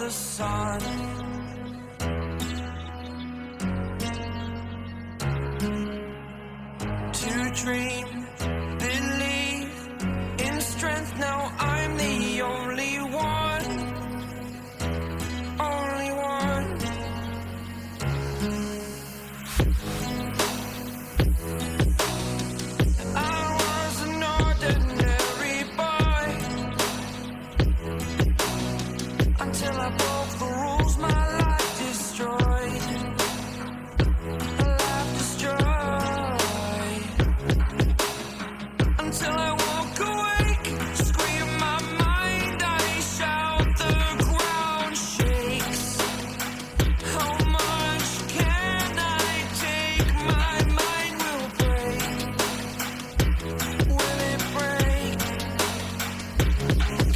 the sun. To dream, believe in strength. Now I'm the only one, only one. I was an ordinary boy until I broke the rules. My life destroyed, life destroyed. Until I walk awake, scream my mind, I shout, the ground shakes. How much can I take? My mind will break. Will it break?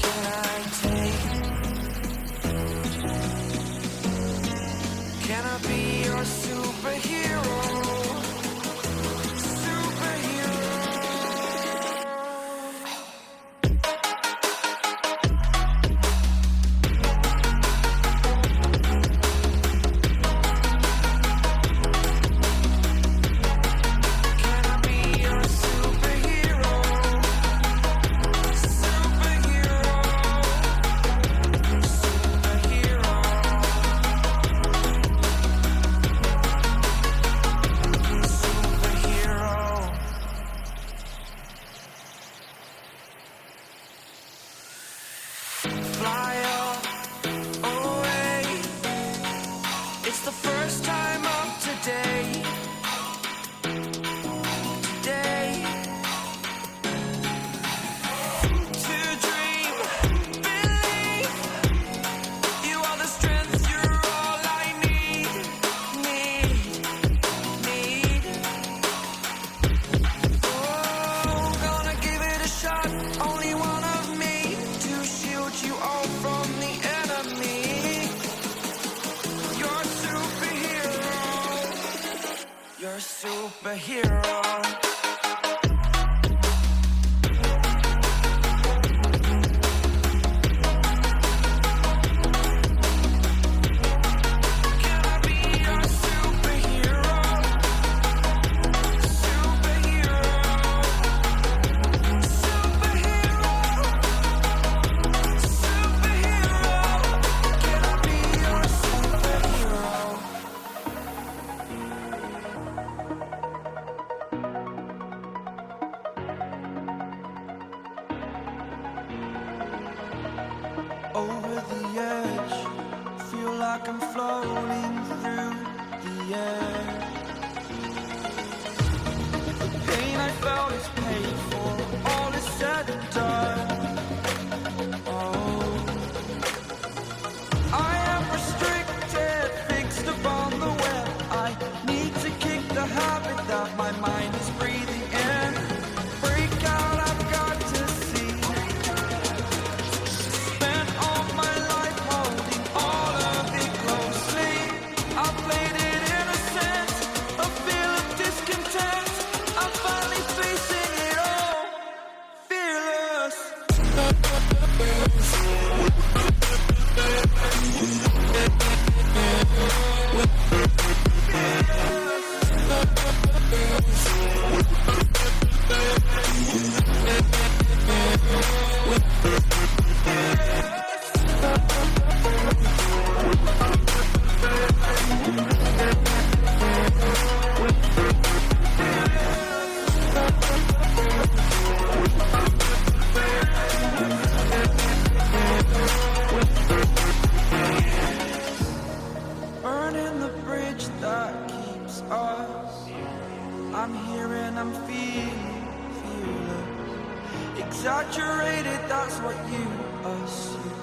Can I take? Can I be your superhero? Fly away. It's the first time of today. Today. To dream, believe. You are the strength, you're all I need. Oh, gonna give it a shot. Only one of me to shield you all from the enemy. You're a superhero. You're a superhero. Can I be your superhero? Superhero. Superhero. Superhero. Can I be your superhero? Over the edge, feel like I'm floating through the air. The pain I felt is paid for, all is said and done. Oh, I am restricted, fixed upon the web. I need to kick the habit that my mind is breathing in. Break out, I've got to see. Spent all my life holding all of it closely. I played it innocent, a feel of discontent. I'm finally facing it all, fearless. Burning the bridge that keeps us. I'm here and I'm feeling fearless. Exaggerated, that's what you assume.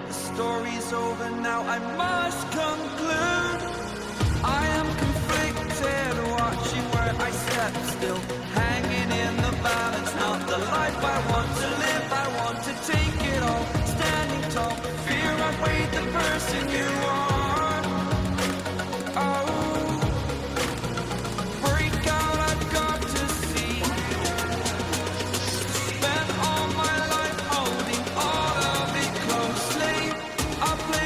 The story's over now, I must conclude. I am conflicted, watching where I step still, hanging in the balance. Not the life I want to live, I want to take it all. Standing tall, fear I weighed the person you are. Oh, break out, I've got to see. Spent all my life holding all of it closely. I play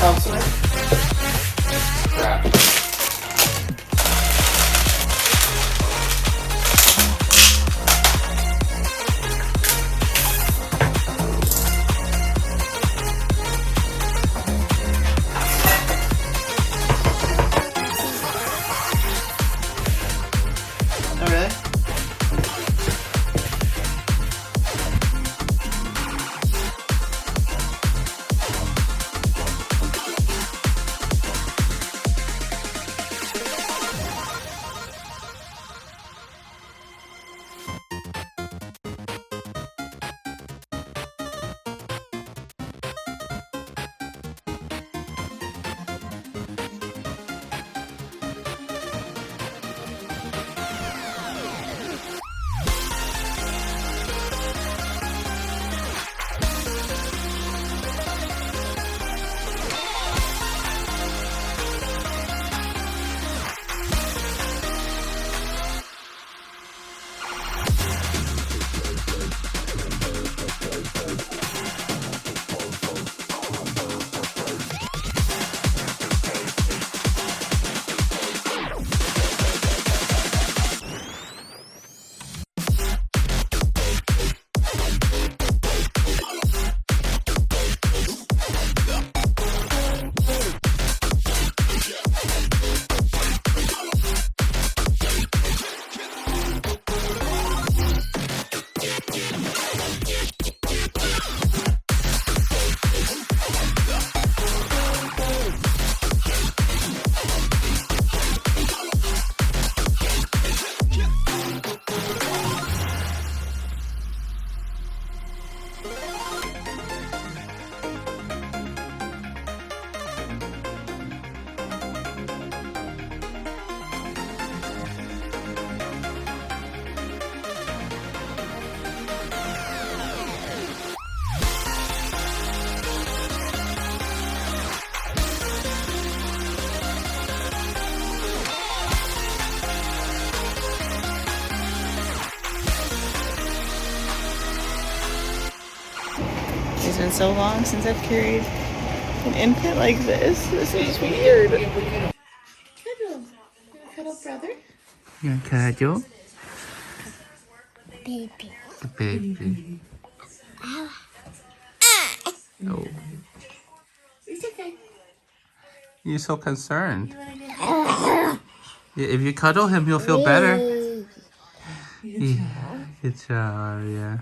outside. Crap. Oh, really? It's been so long since I've carried an infant like this. This is weird. Cuddle. Cuddle, brother. You want cuddle? Baby. The baby. Oh. It's okay. You're so concerned. Yeah, if you cuddle him, he'll feel better. Yeah. Good job, yeah.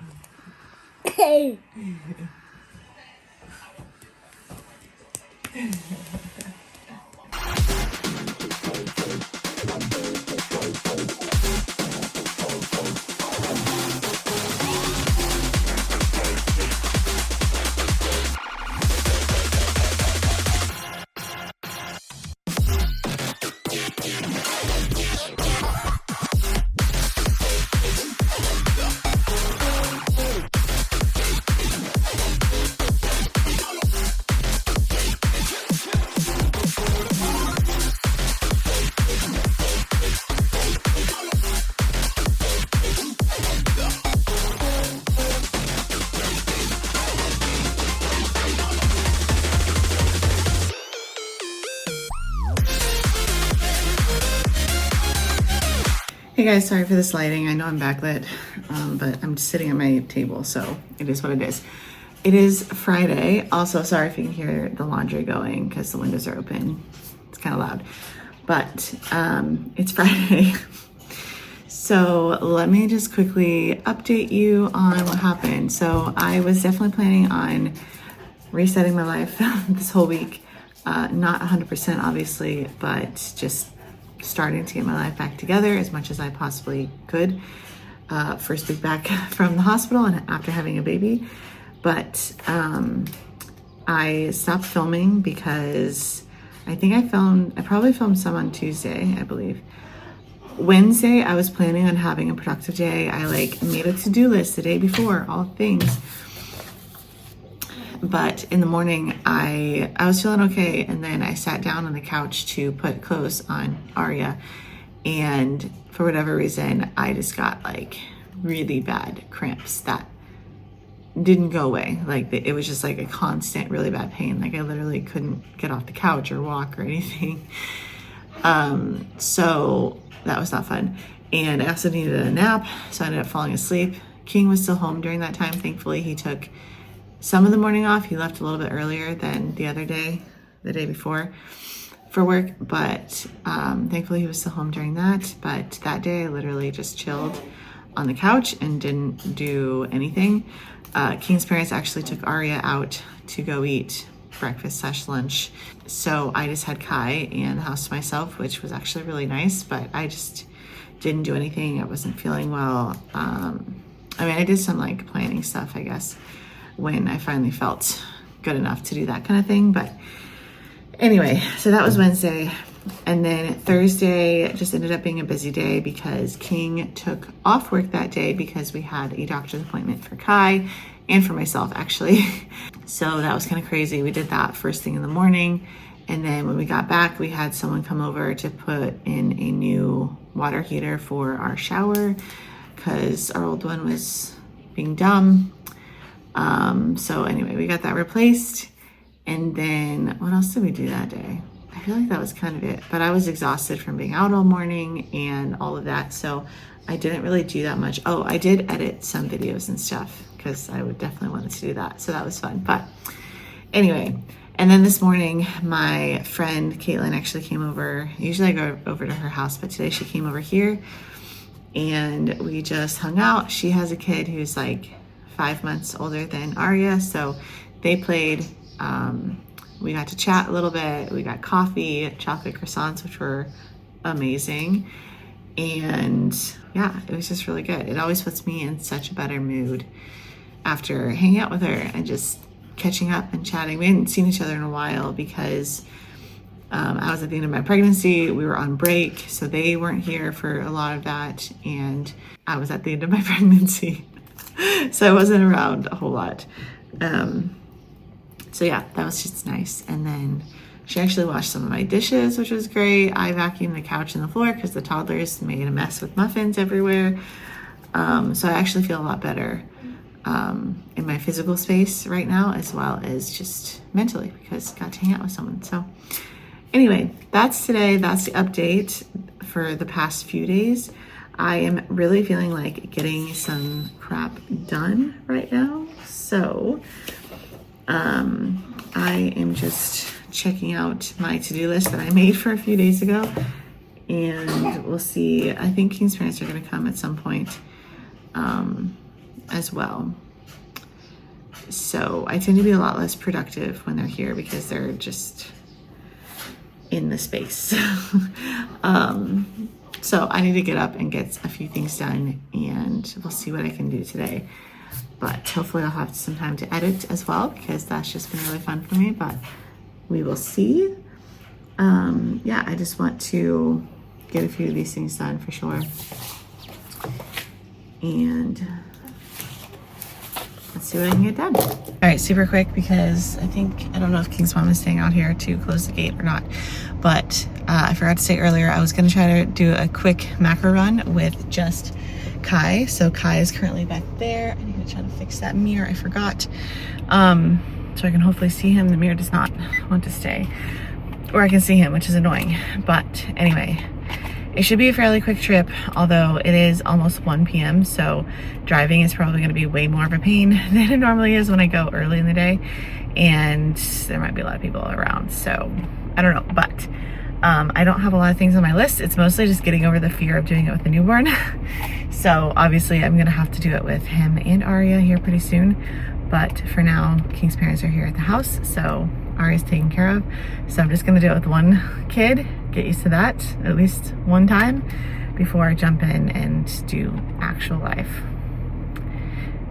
Hey guys, sorry for this lighting. I know I'm backlit, but I'm just sitting at my table, so it is what it is. It is Friday. Also, sorry if you can hear the laundry going because the windows are open. It's kind of loud, but it's Friday. So let me just quickly update you on what happened. So I was definitely planning on resetting my life this whole week. Not 100% obviously, but just starting to get my life back together as much as I possibly could. First week back from the hospital and after having a baby. But I stopped filming because I think I probably filmed some on Tuesday, I believe. Wednesday, I was planning on having a productive day. I made a to-do list the day before, all things. But in the morning, I was feeling okay, and then I sat down on the couch to put clothes on Arya, and for whatever reason, I just got really bad cramps that didn't go away. Like it was just like a constant, really bad pain. Like I literally couldn't get off the couch or walk or anything. So that was not fun. And I also needed a nap, so I ended up falling asleep. King was still home during that time. Thankfully, he took some of the morning off. He left a little bit earlier than the other day, the day before, for work. But thankfully, he was still home during that. But that day, I literally just chilled on the couch and didn't do anything. King's parents actually took Aria out to go eat breakfast / lunch. So I just had Kai and the house to myself, which was actually really nice, but I just didn't do anything. I wasn't feeling well. I mean, I did some like planning stuff, I guess, when I finally felt good enough to do that kind of thing. But anyway, so that was Wednesday. And then Thursday just ended up being a busy day because King took off work that day because we had a doctor's appointment for Kai and for myself, actually. So that was kind of crazy. We did that first thing in the morning. And then when we got back, we had someone come over to put in a new water heater for our shower because our old one was being dumb. So anyway, we got that replaced. And then what else did we do that day? I feel like that was kind of it, but I was exhausted from being out all morning and all of that. So I didn't really do that much. Oh, I did edit some videos and stuff because I would definitely wanted to do that. So that was fun. But anyway, and then this morning, my friend Caitlin actually came over. Usually I go over to her house, but today she came over here and we just hung out. She has a kid who's like 5 months older than Aria. So they played, we got to chat a little bit. We got coffee, chocolate croissants, which were amazing. And yeah, it was just really good. It always puts me in such a better mood after hanging out with her and just catching up and chatting. We hadn't seen each other in a while because I was at the end of my pregnancy. We were on break, so they weren't here for a lot of that. And I was at the end of my pregnancy, so I wasn't around a whole lot. So yeah, that was just nice. And then she actually washed some of my dishes, which was great. I vacuumed the couch and the floor because the toddlers made a mess with muffins everywhere. So I actually feel a lot better in my physical space right now, as well as just mentally, because I got to hang out with someone. So anyway, that's today. That's the update for the past few days. I am really feeling like getting some crap done right now. So I am just checking out my to-do list that I made for a few days ago, and we'll see. I think King's parents are going to come at some point as well. So I tend to be a lot less productive when they're here because they're just in the space. So I need to get up and get a few things done, and we'll see what I can do today. But hopefully I'll have some time to edit as well because that's just been really fun for me, but we will see. Yeah, I just want to get a few of these things done for sure. And let's see what I can get done. All right, super quick because I don't know if King's mom is staying out here to close the gate or not, but I forgot to say earlier, I was gonna try to do a quick macro run with just Kai. So Kai is currently back there. I need to try to fix that mirror, I forgot. So I can hopefully see him. The mirror does not want to stay, or I can see him, which is annoying. But anyway, it should be a fairly quick trip, although it is almost 1 p.m. So driving is probably going to be way more of a pain than it normally is when I go early in the day. And there might be a lot of people around. So I don't know, but I don't have a lot of things on my list. It's mostly just getting over the fear of doing it with the newborn. So obviously I'm going to have to do it with him and Aria here pretty soon. But for now, King's parents are here at the house, so Aria's taken care of. So I'm just gonna do it with one kid, get used to that at least one time before I jump in and do actual life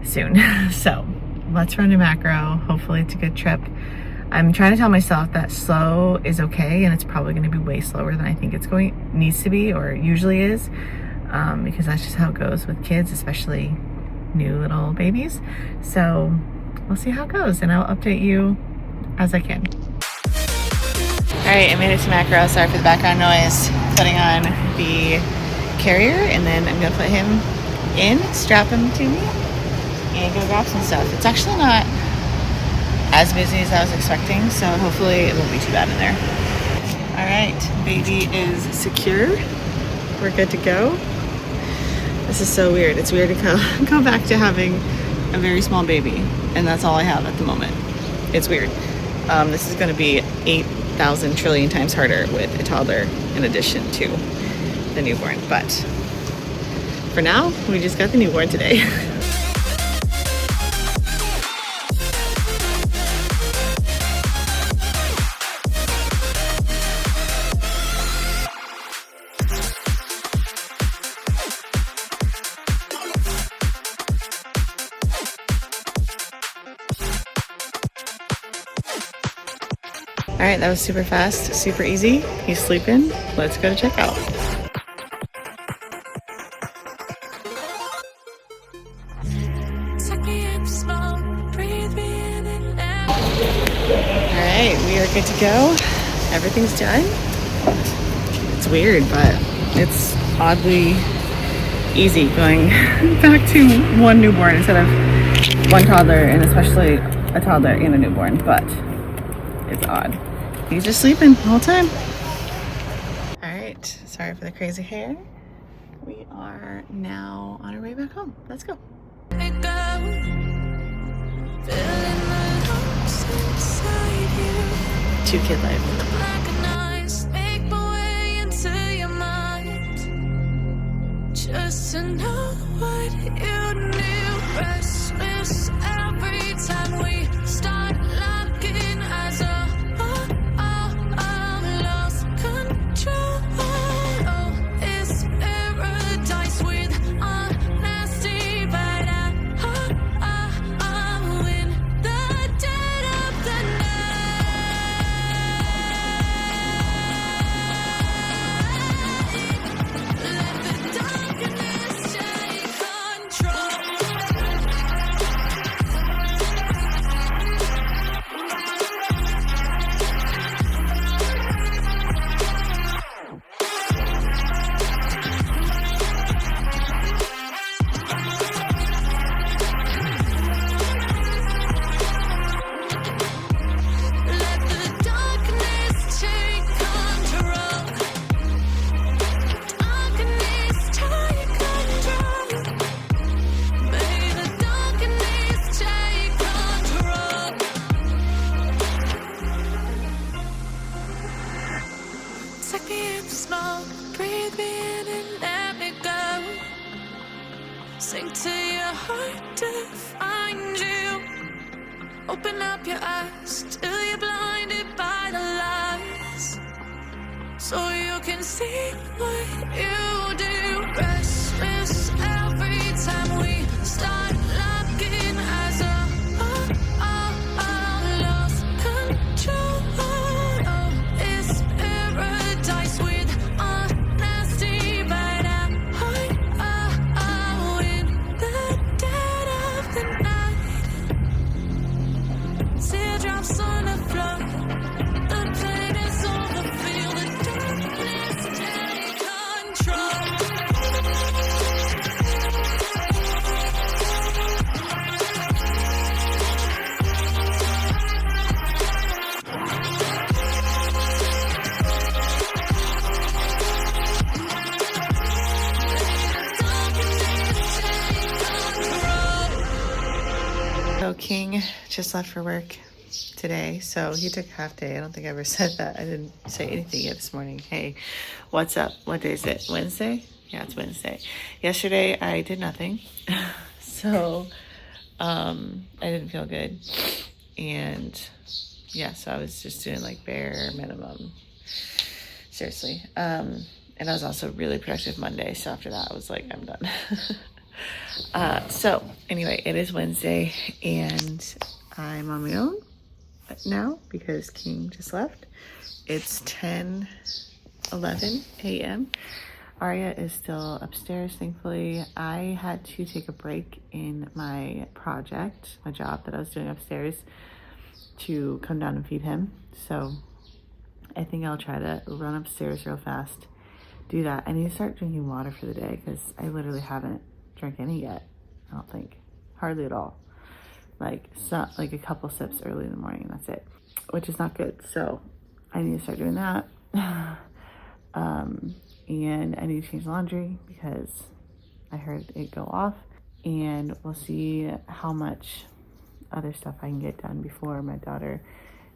soon. So let's run to macro. Hopefully it's a good trip. I'm trying to tell myself that slow is okay, and it's probably gonna be way slower than I think needs to be, or usually is, because that's just how it goes with kids, especially new little babies. So we'll see how it goes, and I'll update you as I can. All right, I made it to macro. Sorry for the background noise. Putting on the carrier, and then I'm gonna put him in, strap him to me, and go grab some stuff. It's actually not as busy as I was expecting, so hopefully it won't be too bad in there. All right, baby is secure. We're good to go. This is so weird. It's weird to go back to having a very small baby, and that's all I have at the moment. It's weird. This is going to be 8,000 trillion times harder with a toddler in addition to the newborn. But for now, we just got the newborn today. All right, that was super fast, super easy. He's sleeping. Let's go to checkout. All right, we are good to go. Everything's done. It's weird, but it's oddly easy going back to one newborn instead of one toddler, and especially a toddler and a newborn, but it's odd. He's just sleeping the whole time. All right, sorry for the crazy hair. We are now on our way back home. Let's go. 2-kid life. Just to know what you knew. Restless every time we start looking as a lost control. Oh, it's paradise with honesty, but I'm in the dead of the night. Let the darkness take control. Let the darkness take control. Darkness take control. May the darkness take control. Take me in the smoke, breathe me in and let me go. Sink to your heart to find you. Open up your eyes till you're blinded by the lies, so you can see what you do. Restless every time we start looking as a lost control. Oh, it's paradise with honesty, but I'm in the dead of the night. Teardrops on the floor. The pain is over. Feel the darkness take control. So King just left for work today, so he took a half day. I don't think I ever said that. I didn't say anything yet this morning. Hey, what's up? What day is it? Wednesday? Yeah, it's Wednesday. Yesterday I did nothing. So I didn't feel good. And yeah, so I was just doing like bare minimum. Seriously. And I was also really productive Monday. So after that I was like, I'm done. So anyway, it is Wednesday and I'm on my own now because King just left. It's 10:11 a.m. Aria is still upstairs, thankfully. I had to take a break in my project, my job that I was doing upstairs, to come down and feed him. So I think I'll try to run upstairs real fast, do that. I need to start drinking water for the day because I literally haven't drank any yet, I don't think. hardly at all. Like a couple sips early in the morning, and that's it, which is not good. So I need to start doing that. And I need to change laundry because I heard it go off, and we'll see how much other stuff I can get done before my daughter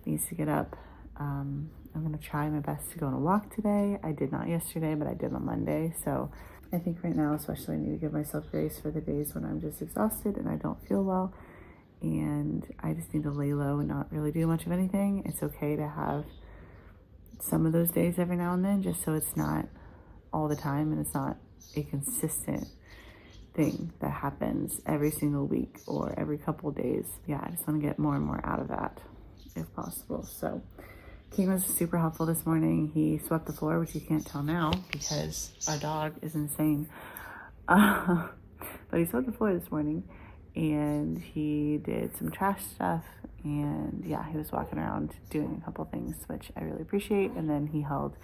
needs to get up. I'm gonna try my best to go on a walk today. I did not yesterday, but I did on Monday. So I think right now, especially, I need to give myself grace for the days when I'm just exhausted and I don't feel well. And I just need to lay low and not really do much of anything. It's okay to have some of those days every now and then, just so it's not all the time and it's not a consistent thing that happens every single week or every couple of days. Yeah, I just want to get more and more out of that if possible. So King was super helpful this morning. He swept the floor, which you can't tell now because our dog is insane. But he swept the floor this morning, and he did some trash stuff, and yeah, he was walking around doing a couple things, which I really appreciate. And then he held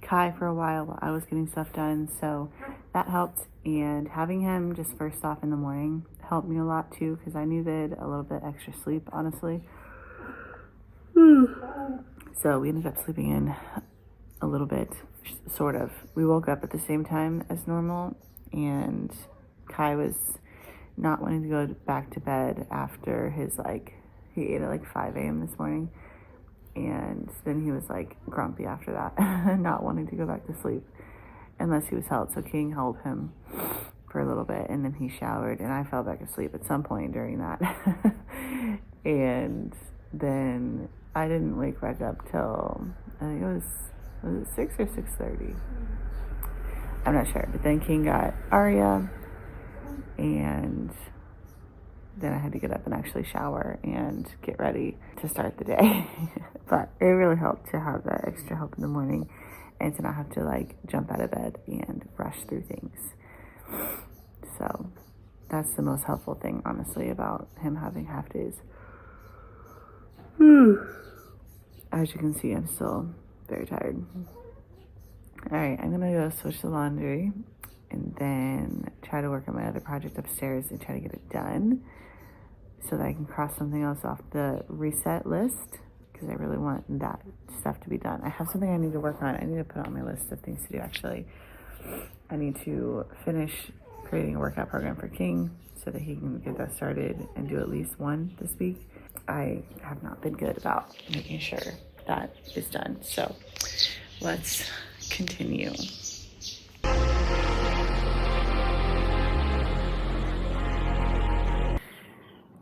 Kai for a while I was getting stuff done, so that helped. And having him just first off in the morning helped me a lot too, because I needed a little bit extra sleep, honestly. So we ended up sleeping in a little bit, sort of. We woke up at the same time as normal, and Kai was not wanting to go back to bed after his, he ate at 5 a.m. this morning. And then he was grumpy after that, not wanting to go back to sleep unless he was held. So King held him for a little bit, and then he showered, and I fell back asleep at some point during that. And then I didn't wake back up till, I think was it 6 or 6:30? I'm not sure. But then King got Aria, and then I had to get up and actually shower and get ready to start the day. But it really helped to have that extra help in the morning and to not have to jump out of bed and rush through things. So that's the most helpful thing, honestly, about him having half days. As you can see, I'm still very tired. All right, I'm gonna go switch the laundry and then try to work on my other project upstairs and try to get it done so that I can cross something else off the reset list, because I really want that stuff to be done. I have something I need to work on. I need to put on my list of things to do, actually. I need to finish creating a workout program for King so that he can get that started and do at least one this week. I have not been good about making sure that is done. So let's continue.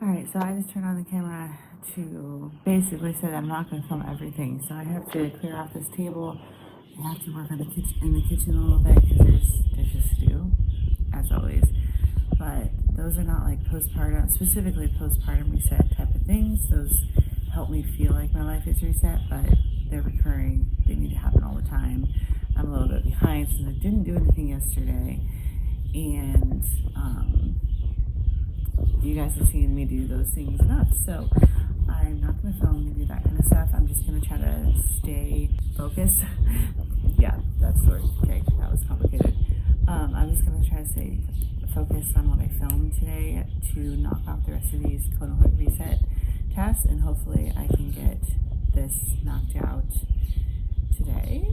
Alright, so I just turned on the camera to basically say that I'm not going to film everything. So I have to clear off this table. I have to work on the kitchen a little bit because there's dishes to do, as always. But those are not specifically postpartum reset type of things. Those help me feel like my life is reset, but they're recurring. They need to happen all the time. I'm a little bit behind since I didn't do anything yesterday. And you guys have seen me do those things enough, so I'm not going to film and do that kind of stuff. I'm just going to try to stay focused. Yeah, that's the word. Okay, that was complicated. I'm just going to try to stay focused on what I filmed today to knock off the rest of these quote-unquote reset tasks, and hopefully I can get this knocked out today.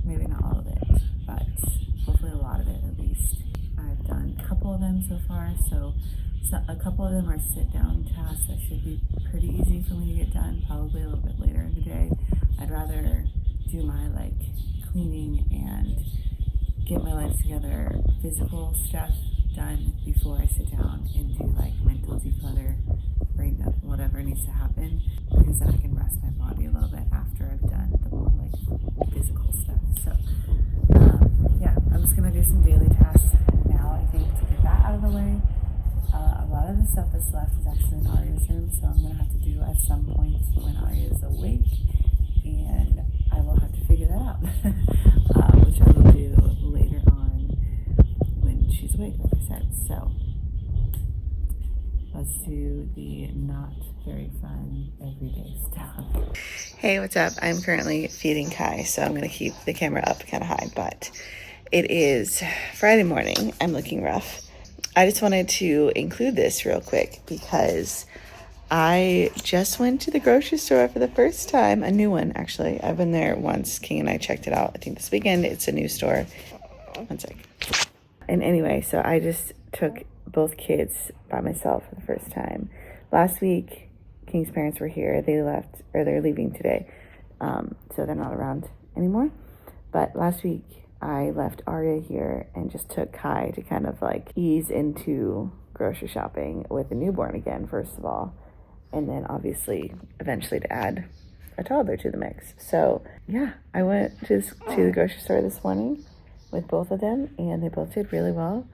Maybe not all of it, but hopefully a lot of it at least. I've done a couple of them so far, so a couple of them are sit-down tasks that should be pretty easy for me to get done, probably a little bit later in the day. I'd rather do my cleaning and get my life together, physical stuff done before I sit down and do mental declutter, brain dump, whatever needs to happen, because then I can rest my body a little bit after I've done the more physical stuff. So yeah, I'm just gonna do some daily tasks now, I think, to get that out of the way. A lot of the stuff that's left is actually in Arya's room, so I'm gonna have to do at some point when Arya is awake, and I will have to figure that out, which I will do later on when she's awake, like I said. So let's do the not very fun everyday stuff. Hey, what's up? I'm currently feeding Kai, so I'm gonna keep the camera up kind of high, but it is Friday morning. I'm looking rough. I just wanted to include this real quick because I just went to the grocery store for the first time, a new one actually. I've been there once. King and I checked it out. I think this weekend. It's a new store. One sec. And anyway, so I just took both kids by myself for the first time. Last week, King's parents were here. They left, or they're leaving today. So they're not around anymore. But last week, I left Arya here and just took Kai to kind of like ease into grocery shopping with a newborn again, first of all. And then obviously, eventually to add a toddler to the mix. So yeah, I went to the grocery store this morning with both of them and they both did really well.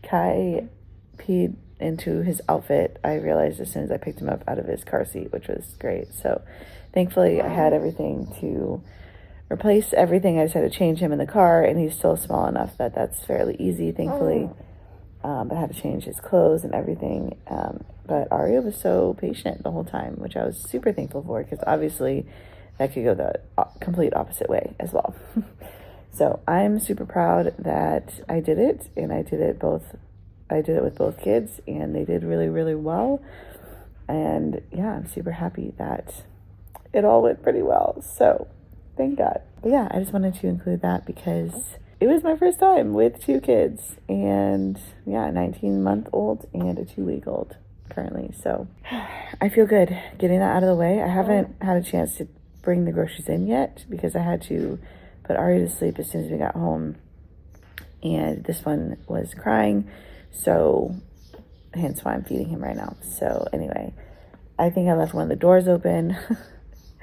Kai peed into his outfit, I realized as soon as I picked him up out of his car seat, which was great. So thankfully I had everything to replace everything. I just had to change him in the car and he's still small enough that that's fairly easy, thankfully. But I had to change his clothes and everything. But Arya was so patient the whole time, which I was super thankful for because obviously that could go the complete opposite way as well. So I'm super proud that I did it, and I did it with both kids and they did really, really well. And yeah, I'm super happy that it all went pretty well. So thank God. But yeah, I just wanted to include that because it was my first time with two kids and yeah, a 19-month-old and a 2-week-old currently. So I feel good getting that out of the way. I haven't had a chance to bring the groceries in yet because I had to put Arya to sleep as soon as we got home. And this one was crying. So hence why I'm feeding him right now. So anyway, I think I left one of the doors open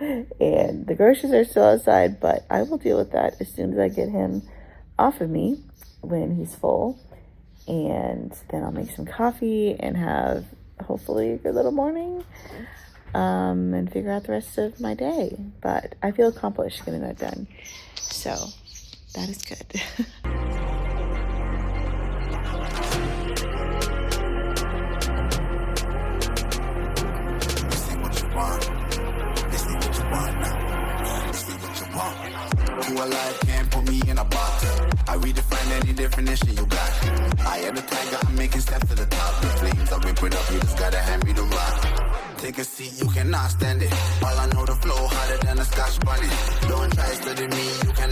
and the groceries are still outside, but I will deal with that as soon as I get him off of me when he's full. And then I'll make some coffee and have hopefully a good little morning and figure out the rest of my day. But I feel accomplished getting that done. So that is good. Who alive can't put me in a box. I redefine any definition you got. I am the tiger, I'm making steps to the top. The flames are ripping up, you just gotta hand me the rock. Take a seat, you cannot stand it. All I know, the flow harder than a Scotch bonnet. Don't try studying me, you can